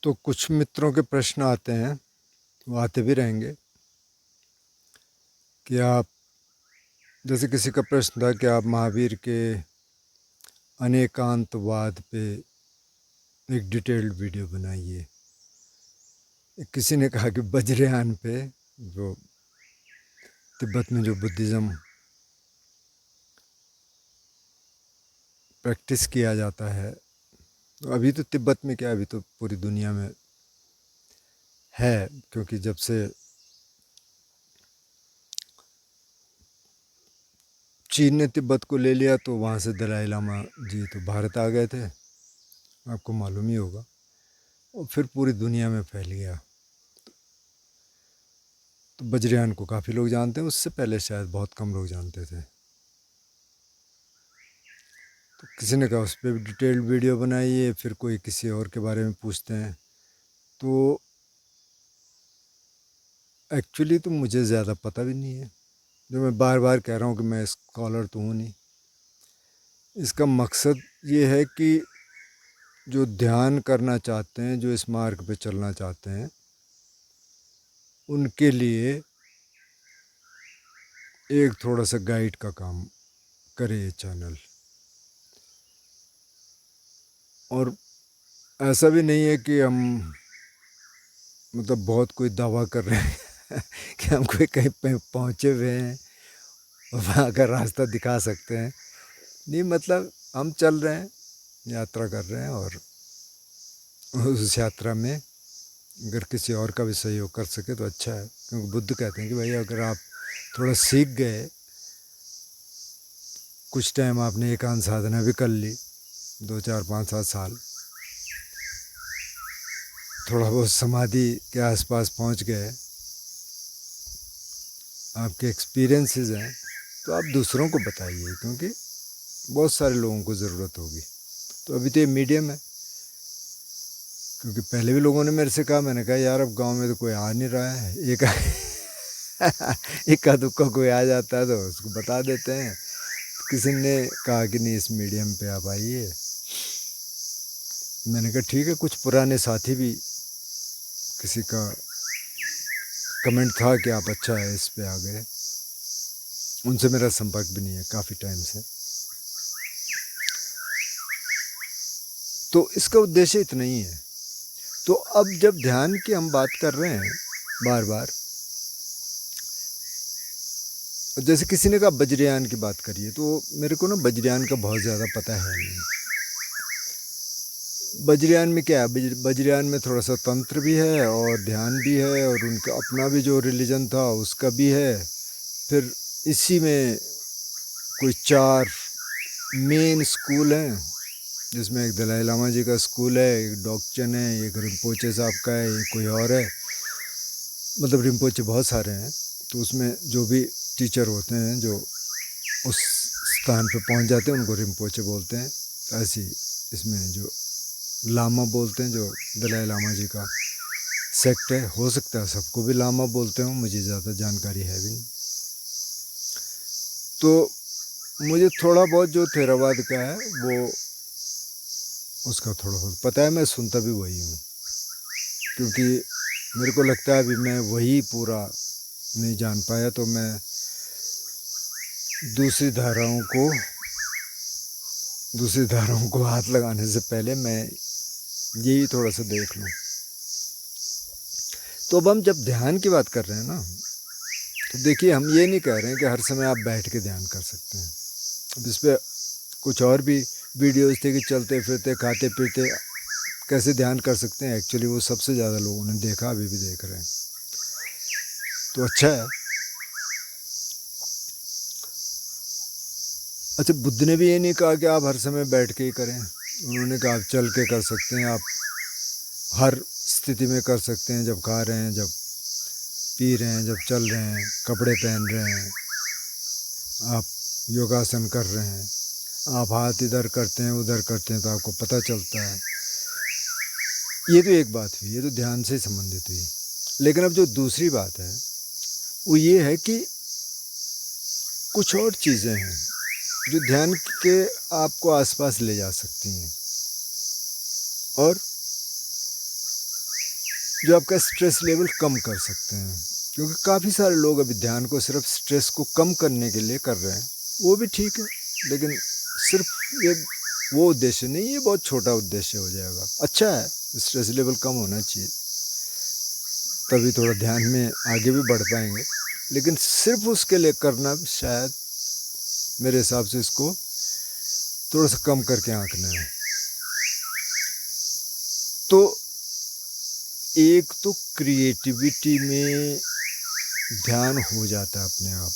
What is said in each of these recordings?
तो कुछ मित्रों के प्रश्न आते हैं, वो आते भी रहेंगे कि आप, जैसे किसी का प्रश्न था कि आप महावीर के अनेकांतवाद पे एक डिटेल्ड वीडियो बनाइए। किसी ने कहा कि वज्रयान पे, जो तिब्बत में जो बुद्धिज़्म प्रैक्टिस किया जाता है, तो अभी तो तिब्बत में क्या, अभी तो पूरी दुनिया में है, क्योंकि जब से चीन ने तिब्बत को ले लिया तो वहाँ से दलाई लामा जी तो भारत आ गए थे, आपको मालूम ही होगा, और फिर पूरी दुनिया में फैल गया। तो वज्रयान को काफ़ी लोग जानते हैं, उससे पहले शायद बहुत कम लोग जानते थे। तो किसी ने कहा उस पर भी डिटेल्ड वीडियो बनाइए, फिर कोई किसी और के बारे में पूछते हैं। तो एक्चुअली तो मुझे ज़्यादा पता भी नहीं है, जो मैं बार बार कह रहा हूँ कि मैं स्कॉलर तो हूँ नहीं। इसका मकसद ये है कि जो ध्यान करना चाहते हैं, जो इस मार्ग पे चलना चाहते हैं, उनके लिए एक थोड़ा सा गाइड का काम करे ये चैनल। और ऐसा भी नहीं है कि हम मतलब बहुत कोई दावा कर रहे हैं कि हम कोई कहीं पे पहुँचे हुए हैं और वहाँ का रास्ता दिखा सकते हैं। नहीं, मतलब हम चल रहे हैं, यात्रा कर रहे हैं, और उस यात्रा में अगर किसी और का भी सहयोग कर सके तो अच्छा है। क्योंकि बुद्ध कहते हैं कि भाई अगर आप थोड़ा सीख गए, कुछ टाइम आपने एकांत साधना भी कर ली, 2 4 5 7 साल, थोड़ा बहुत समाधि के आसपास पहुंच गए, आपके एक्सपीरियंसेस हैं, तो आप दूसरों को बताइए, क्योंकि बहुत सारे लोगों को ज़रूरत होगी। तो अभी तो ये मीडियम है, क्योंकि पहले भी लोगों ने मेरे से कहा, मैंने कहा यार अब गांव में तो कोई आ नहीं रहा है, एक इक्का दुक्का कोई आ जाता है तो उसको बता देते हैं। तो किसी ने कहा कि नहीं, इस मीडियम पे आप आइए। मैंने कहा ठीक है। कुछ पुराने साथी भी, किसी का कमेंट था कि आप अच्छा है इस पे आ गए, उनसे मेरा संपर्क भी नहीं है काफ़ी टाइम से। तो इसका उद्देश्य इतना ही है। तो अब जब ध्यान की हम बात कर रहे हैं बार बार, जैसे किसी ने कहा वज्रयान की बात करिए, तो मेरे को ना वज्रयान का बहुत ज़्यादा पता है नहीं। वज्रयान में क्या है, वज्रयान में थोड़ा सा तंत्र भी है और ध्यान भी है, और उनका अपना भी जो रिलीजन था उसका भी है। फिर इसी में कोई 4 मेन स्कूल हैं, जिसमें एक दलाई लामा जी का स्कूल है, एक डॉक्चन है, एक रिम्पोचे साहब का है, एक कोई और है। मतलब रिम्पोचे बहुत सारे हैं, तो उसमें जो भी टीचर होते हैं जो उस स्थान पे पहुंच जाते हैं उनको रिम्पोचे बोलते हैं। ऐसी इसमें जो लामा बोलते हैं, जो दलाई लामा जी का सेक्ट है, हो सकता है सबको भी लामा बोलते हों, मुझे ज़्यादा जानकारी है भी नहीं। तो मुझे थोड़ा बहुत जो थेरावाद का है वो उसका थोड़ा बहुत पता है, मैं सुनता भी वही हूँ, क्योंकि मेरे को लगता है अभी मैं वही पूरा नहीं जान पाया, तो मैं दूसरी धाराओं को हाथ लगाने से पहले मैं यही थोड़ा सा देख लूँ। तो अब हम जब ध्यान की बात कर रहे हैं ना, तो देखिए हम ये नहीं कह रहे हैं कि हर समय आप बैठ के ध्यान कर सकते हैं। अब इस पर कुछ और भी वीडियोज़ थे कि चलते फिरते खाते पीते कैसे ध्यान कर सकते हैं। एक्चुअली वो सबसे ज़्यादा लोगों ने देखा, अभी भी देख रहे हैं, तो अच्छा है। अच्छा, बुद्ध ने भी ये नहीं कहा कि आप हर समय बैठ के ही करें, उन्होंने कहा आप चल के कर सकते हैं, आप हर स्थिति में कर सकते हैं, जब खा रहे हैं, जब पी रहे हैं, जब चल रहे हैं, कपड़े पहन रहे हैं, आप योगासन कर रहे हैं, आप हाथ इधर करते हैं उधर करते हैं तो आपको पता चलता है। ये तो एक बात हुई, ये तो ध्यान से संबंधित हुई। लेकिन अब जो दूसरी बात है वो ये है कि कुछ और चीज़ें हैं जो ध्यान के आपको आसपास ले जा सकती हैं, और जो आपका स्ट्रेस लेवल कम कर सकते हैं। क्योंकि काफ़ी सारे लोग अभी ध्यान को सिर्फ स्ट्रेस को कम करने के लिए कर रहे हैं, वो भी ठीक है, लेकिन सिर्फ ये वो उद्देश्य नहीं, ये बहुत छोटा उद्देश्य हो जाएगा। अच्छा है, स्ट्रेस लेवल कम होना चाहिए, तभी थोड़ा ध्यान में आगे भी बढ़ पाएंगे, लेकिन सिर्फ उसके लिए करना शायद मेरे हिसाब से इसको थोड़ा सा कम करके आंकना है। तो एक तो क्रिएटिविटी में ध्यान हो जाता है अपने आप।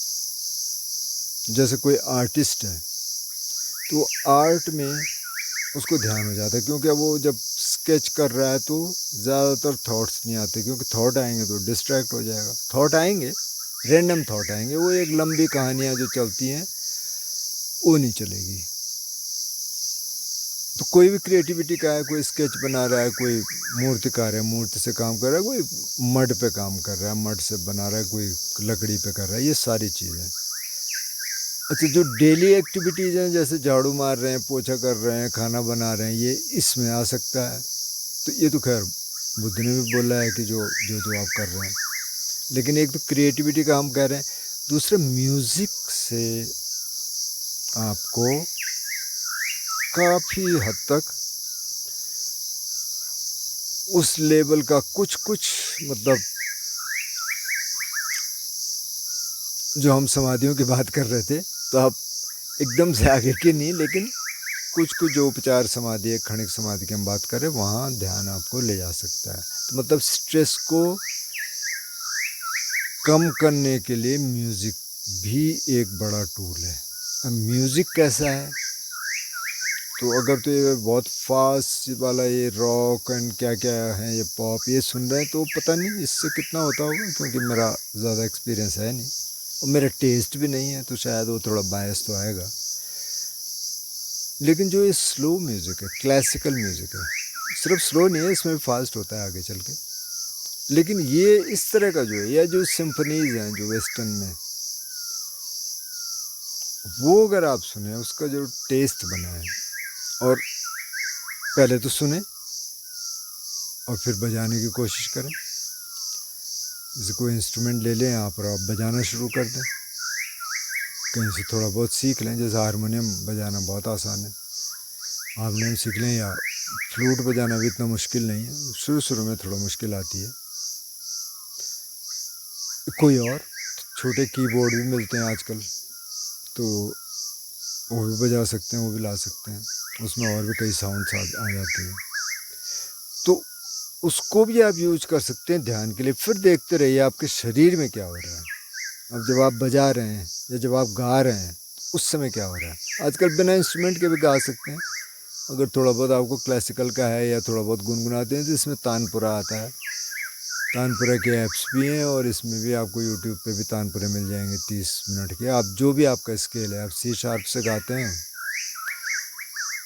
जैसे कोई आर्टिस्ट है तो आर्ट में उसको ध्यान हो जाता है, क्योंकि वो जब स्केच कर रहा है तो ज़्यादातर थॉट्स नहीं आते, क्योंकि थॉट आएंगे तो डिस्ट्रैक्ट हो जाएगा। थॉट आएंगे, रैंडम थॉट आएंगे, वो एक लंबी कहानियाँ जो चलती हैं वो नहीं चलेगी। तो कोई भी क्रिएटिविटी का है, कोई स्केच बना रहा है, कोई मूर्तिकार है, मूर्ति से काम कर रहा है, कोई मड पे काम कर रहा है, मड से बना रहा है, कोई लकड़ी पे कर रहा है, ये सारी चीज़ें। अच्छा, जो डेली एक्टिविटीज़ हैं, जैसे झाड़ू मार रहे हैं, पोछा कर रहे हैं, खाना बना रहे हैं, ये इसमें आ सकता है। तो ये तो खैर बुद्ध ने भी बोला है कि जो जो जो आप कर रहे हैं, लेकिन एक तो क्रिएटिविटी का हम कह रहे हैं, दूसरे म्यूज़िक से आपको काफ़ी हद तक उस लेवल का कुछ मतलब जो हम समाधियों की बात कर रहे थे, तो आप एकदम से आगे की नहीं, लेकिन कुछ जो उपचार समाधि है, क्षणिक समाधि की हम बात करें, वहाँ ध्यान आपको ले जा सकता है। तो मतलब स्ट्रेस को कम करने के लिए म्यूज़िक भी एक बड़ा टूल है। अब म्यूज़िक कैसा है, तो अगर तो ये बहुत फास्ट वाला ये रॉक एंड क्या क्या है, ये पॉप ये सुन रहे हैं, तो पता नहीं इससे कितना होता होगा, क्योंकि मेरा ज़्यादा एक्सपीरियंस है नहीं और मेरा टेस्ट भी नहीं है, तो शायद वो थोड़ा बायस तो आएगा। लेकिन जो ये स्लो म्यूज़िक है, क्लासिकल म्यूज़िक है, सिर्फ स्लो नहीं है, इसमें भी फास्ट होता है आगे चल के, लेकिन ये इस तरह का जो है, या जो सिम्फनीज़ हैं जो वेस्टर्न में, वो अगर आप सुने, उसका जो टेस्ट बना है, और पहले तो सुने और फिर बजाने की कोशिश करें। जैसे कोई इंस्ट्रूमेंट ले लें आप और आप बजाना शुरू कर दें, कहीं से थोड़ा बहुत सीख लें। जैसे हारमोनियम बजाना बहुत आसान है, हारमोनियम सीख लें, या फ्लूट बजाना भी इतना मुश्किल नहीं है, शुरू में थोड़ा मुश्किल आती है। कोई और छोटे कीबोर्ड भी मिलते हैं आजकल, तो वो भी बजा सकते हैं, वो भी ला सकते हैं, उसमें और भी कई साउंड्स आ जाते हैं, तो उसको भी आप यूज कर सकते हैं ध्यान के लिए। फिर देखते रहिए आपके शरीर में क्या हो रहा है। अब जब आप बजा रहे हैं या जब आप गा रहे हैं, उस समय क्या हो रहा है। आजकल बिना इंस्ट्रूमेंट के भी गा सकते हैं, अगर थोड़ा बहुत आपको क्लासिकल का है या थोड़ा बहुत गुनगुनाते हैं, तो इसमें तानपुरा आता है, तानपुरा के ऐप्स भी हैं, और इसमें भी आपको यूट्यूब पे भी तानपुरे मिल जाएंगे 30 मिनट के। आप जो भी आपका स्केल है, आप सी शार्प से गाते हैं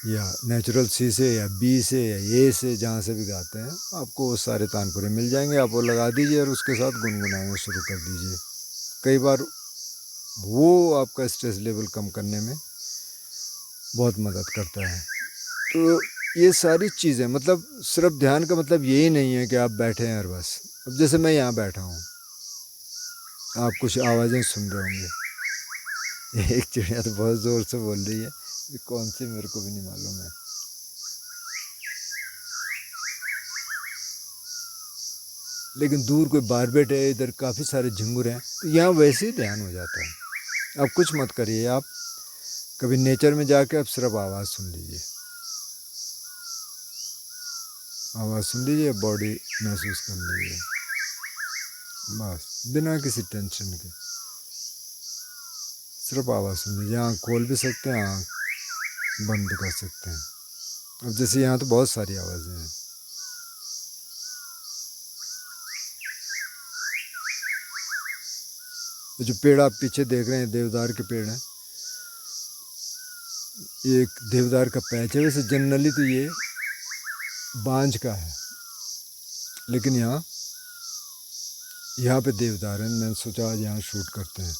या नेचुरल सी से या बी से या ए से, जहाँ से भी गाते हैं, आपको वो सारे तानपुरे मिल जाएंगे। आप वो लगा दीजिए और उसके साथ गुनगुनाना शुरू कर दीजिए। कई बार वो आपका स्ट्रेस लेवल कम करने में बहुत मदद करता है। तो ये सारी चीज़ें, मतलब सिर्फ ध्यान का मतलब यही नहीं है कि आप बैठे हैं और बस। अब जैसे मैं यहाँ बैठा हूँ, आप कुछ आवाज़ें सुन रहे होंगे, एक चिड़िया तो बहुत ज़ोर से बोल रही है, कौन सी मेरे को भी नहीं मालूम है, लेकिन दूर कोई बारबेट है, इधर काफ़ी सारे झिंगुर हैं, तो यहाँ वैसे ही ध्यान हो जाता है। आप कुछ मत करिए, आप कभी नेचर में जाके आप सिर्फ आवाज़ सुन लीजिए, आवाज़ सुन लीजिए, बॉडी महसूस कर लीजिए, बस बिना किसी टेंशन के सिर्फ आवाज़ सुन लीजिए। आँख खोल भी सकते हैं, आँख बंद कर सकते हैं। अब जैसे यहाँ तो बहुत सारी आवाज़ें हैं, जो पेड़ आप पीछे देख रहे हैं, देवदार के पेड़ हैं, ये एक देवदार का पैच है। वैसे जनरली तो ये बांझ का है, लेकिन यहाँ पे देवदार है, मैंने सोचा आज यहाँ शूट करते हैं।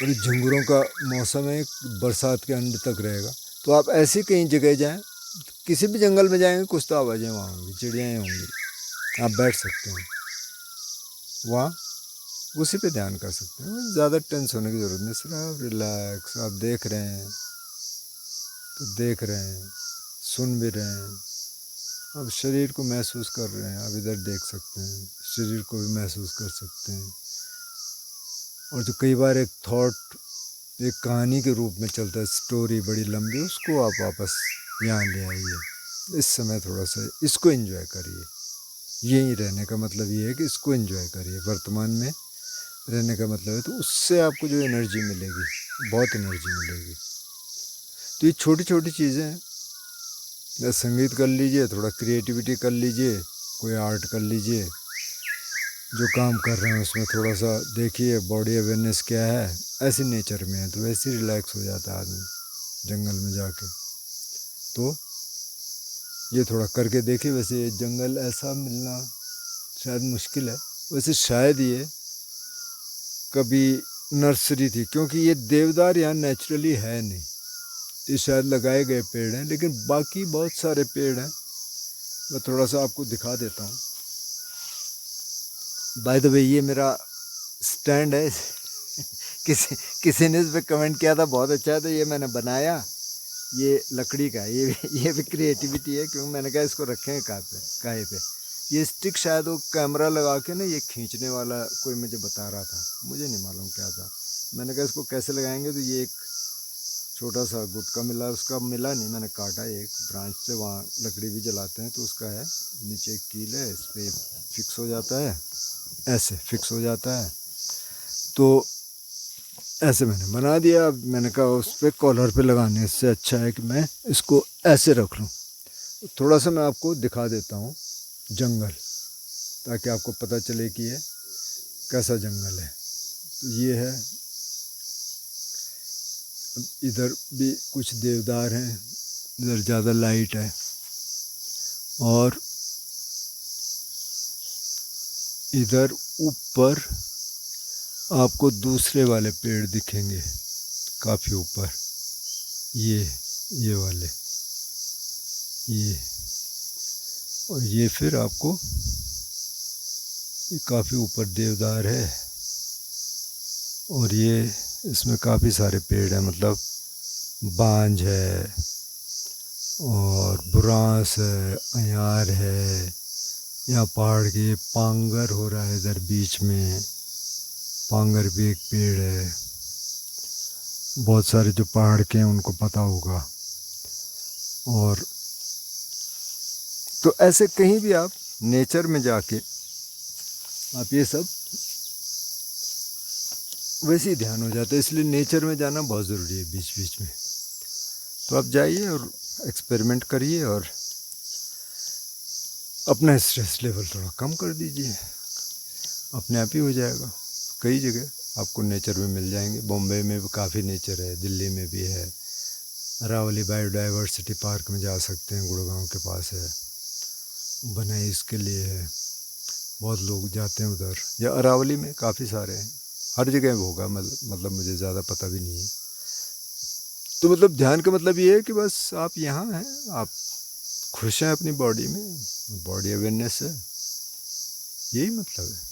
और झिंगुरों का मौसम है, बरसात के अंत तक रहेगा, तो आप ऐसी कहीं जगह जाएं, किसी भी जंगल में जाएंगे कुछ तो आवाज़ें वहाँ होंगी, चिड़ियाँ होंगी, आप बैठ सकते हैं वहाँ, उसी पे ध्यान कर सकते हैं। ज़्यादा टेंस होने की ज़रूरत नहीं, सिर्फ आप रिलैक्स, आप देख रहे हैं तो देख रहे हैं, सुन भी रहे हैं, अब शरीर को महसूस कर रहे हैं, आप इधर देख सकते हैं, शरीर को भी महसूस कर सकते हैं। और जो कई बार एक थॉट एक कहानी के रूप में चलता है, स्टोरी बड़ी लंबी, उसको आप वापस यहाँ ले आइए। इस समय थोड़ा सा इसको एंजॉय करिए। यहीं रहने का मतलब ये है कि इसको एंजॉय करिए, वर्तमान में रहने का मतलब है। तो उससे आपको जो एनर्जी मिलेगी, बहुत एनर्जी मिलेगी। तो ये छोटी छोटी चीज़ें हैं, या संगीत कर लीजिए, थोड़ा क्रिएटिविटी कर लीजिए, कोई आर्ट कर लीजिए, जो काम कर रहे हैं उसमें थोड़ा सा देखिए बॉडी अवेयरनेस क्या है। ऐसे नेचर में है तो वैसे ही रिलैक्स हो जाता है आदमी जंगल में जाके। तो ये थोड़ा करके देखिए। वैसे ये जंगल ऐसा मिलना शायद मुश्किल है, वैसे शायद ये कभी नर्सरी थी, क्योंकि ये देवदार यहाँ नेचुरली है नहीं, ये शायद लगाए गए पेड़ हैं, लेकिन बाकी बहुत सारे पेड़ हैं। मैं थोड़ा सा आपको दिखा देता हूँ। बाय द वे ये मेरा स्टैंड है किसी ने इस पर कमेंट किया था बहुत अच्छा है, तो ये मैंने बनाया, ये लकड़ी का है, ये भी क्रिएटिविटी है, क्योंकि मैंने कहा इसको रखें काहे पे। ये स्टिक शायद वो कैमरा लगा के ना ये खींचने वाला कोई मुझे बता रहा था, मुझे नहीं मालूम क्या था। मैंने कहा इसको कैसे लगाएंगे, तो ये एक छोटा सा गुटका मिला, उसका मिला नहीं, मैंने काटा एक ब्रांच से, वहाँ लकड़ी भी जलाते हैं तो उसका है, नीचे एक कील है, इस पर फिक्स हो जाता है, ऐसे फिक्स हो जाता है। तो ऐसे मैंने बना दिया। मैंने कहा उस पर कॉलर पे लगाने से अच्छा है कि मैं इसको ऐसे रख लूँ। थोड़ा सा मैं आपको दिखा देता हूँ जंगल, ताकि आपको पता चले कि ये कैसा जंगल है। तो ये है, इधर भी कुछ देवदार हैं, इधर ज़्यादा लाइट है, और इधर ऊपर आपको दूसरे वाले पेड़ दिखेंगे काफ़ी ऊपर, ये वाले, ये, और ये फिर आपको ये काफ़ी ऊपर देवदार है, और ये इसमें काफ़ी सारे पेड़ हैं, मतलब बांज है और बुरांस है, अयार है, यहाँ पहाड़ के पांगर हो रहा है, इधर बीच में पांगर भी एक पेड़ है। बहुत सारे जो पहाड़ के हैं उनको पता होगा। और तो ऐसे कहीं भी आप नेचर में जाके आप ये सब वैसे ही ध्यान हो जाता है, इसलिए नेचर में जाना बहुत ज़रूरी है बीच बीच में। तो आप जाइए और एक्सपेरिमेंट करिए और अपना स्ट्रेस लेवल थोड़ा कम कर दीजिए, अपने आप ही हो जाएगा। कई जगह आपको नेचर में मिल जाएंगे, बॉम्बे में भी काफ़ी नेचर है, दिल्ली में भी है, अरावली बायोडाइवर्सिटी पार्क में जा सकते हैं, गुड़गांव के पास है, बनाई इसके लिए है, बहुत लोग जाते हैं उधर, या अरावली में काफ़ी सारे हैं, हर जगह होगा, मतलब मुझे ज़्यादा पता भी नहीं है। तो मतलब ध्यान का मतलब ये है कि बस आप यहाँ हैं, आप खुश हैं अपनी बॉडी में, बॉडी अवेयरनेस है, यही मतलब है।